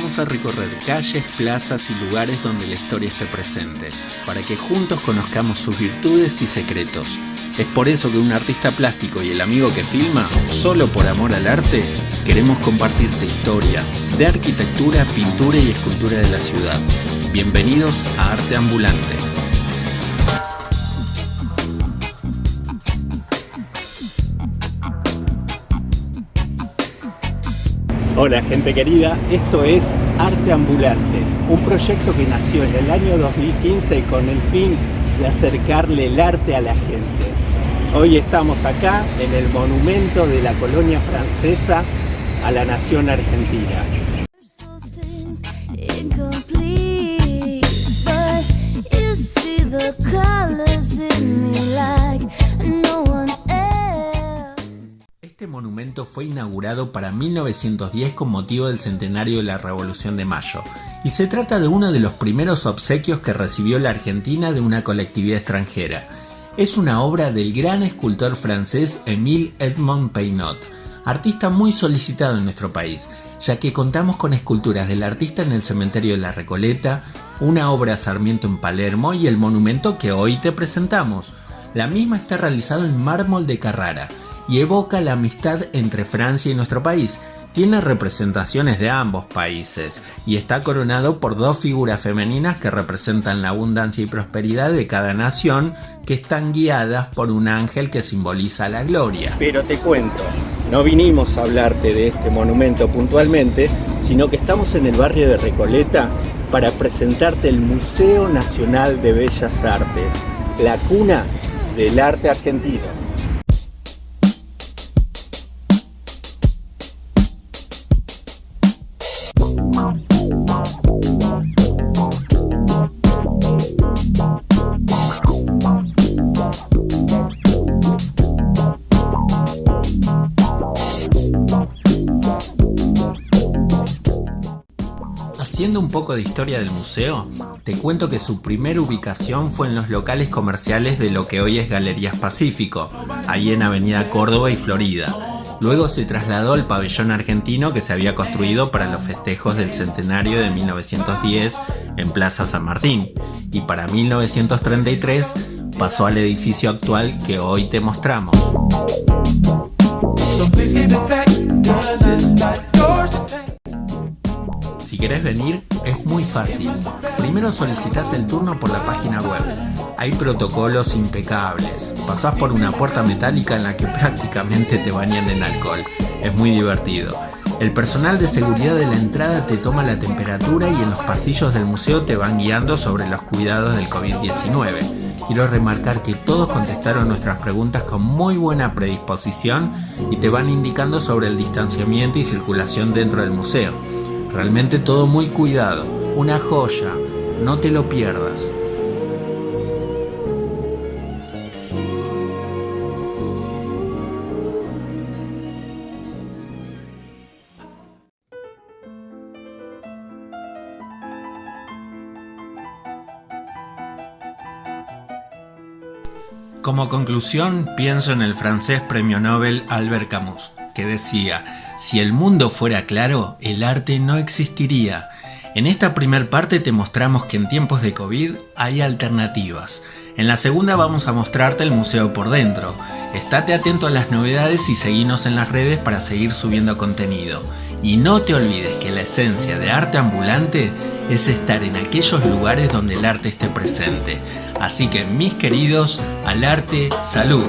Vamos a recorrer calles, plazas y lugares donde la historia esté presente, para que juntos conozcamos sus virtudes y secretos. Es por eso que un artista plástico y el amigo que filma, solo por amor al arte, queremos compartirte historias de arquitectura, pintura y escultura de la ciudad. Bienvenidos a Arte Ambulante. Hola gente querida, esto es Arte Ambulante, un proyecto que nació en el año 2015 con el fin de acercarle el arte a la gente. Hoy estamos acá en el monumento de la colonia francesa a la nación argentina. Este monumento fue inaugurado para 1910 con motivo del centenario de la Revolución de Mayo, y se trata de uno de los primeros obsequios que recibió la Argentina de una colectividad extranjera. Es una obra del gran escultor francés Émile Edmond Peinot, artista muy solicitado en nuestro país, ya que contamos con esculturas del artista en el cementerio de la Recoleta, una obra Sarmiento en Palermo y el monumento que hoy te presentamos. La misma está realizada en mármol de Carrara y evoca la amistad entre Francia y nuestro país. Tiene representaciones de ambos países y está coronado por dos figuras femeninas que representan la abundancia y prosperidad de cada nación, que están guiadas por un ángel que simboliza la gloria. Pero te cuento, no vinimos a hablarte de este monumento puntualmente, sino que estamos en el barrio de Recoleta para presentarte el Museo Nacional de Bellas Artes, la cuna del arte argentino. Haciendo un poco de historia del museo, te cuento que su primera ubicación fue en los locales comerciales de lo que hoy es Galerías Pacífico, ahí en Avenida Córdoba y Florida. Luego se trasladó al pabellón argentino que se había construido para los festejos del centenario de 1910 en Plaza San Martín, y para 1933 pasó al edificio actual que hoy te mostramos. Si querés venir, es muy fácil. Primero solicitas el turno por la página web. Hay protocolos impecables. Pasás por una puerta metálica en la que prácticamente te bañan en alcohol. Es muy divertido. El personal de seguridad de la entrada te toma la temperatura y en los pasillos del museo te van guiando sobre los cuidados del COVID-19. Quiero remarcar que todos contestaron nuestras preguntas con muy buena predisposición y te van indicando sobre el distanciamiento y circulación dentro del museo. Realmente todo muy cuidado, una joya, no te lo pierdas. Como conclusión, pienso en el francés premio Nobel Albert Camus, que decía: si el mundo fuera claro, el arte no existiría. En esta primer parte te mostramos que en tiempos de COVID hay alternativas. En la segunda vamos a mostrarte el museo por dentro. Estate atento a las novedades y seguinos en las redes para seguir subiendo contenido. Y no te olvides que la esencia de Arte Ambulante es estar en aquellos lugares donde el arte esté presente. Así que, mis queridos, al arte, salud.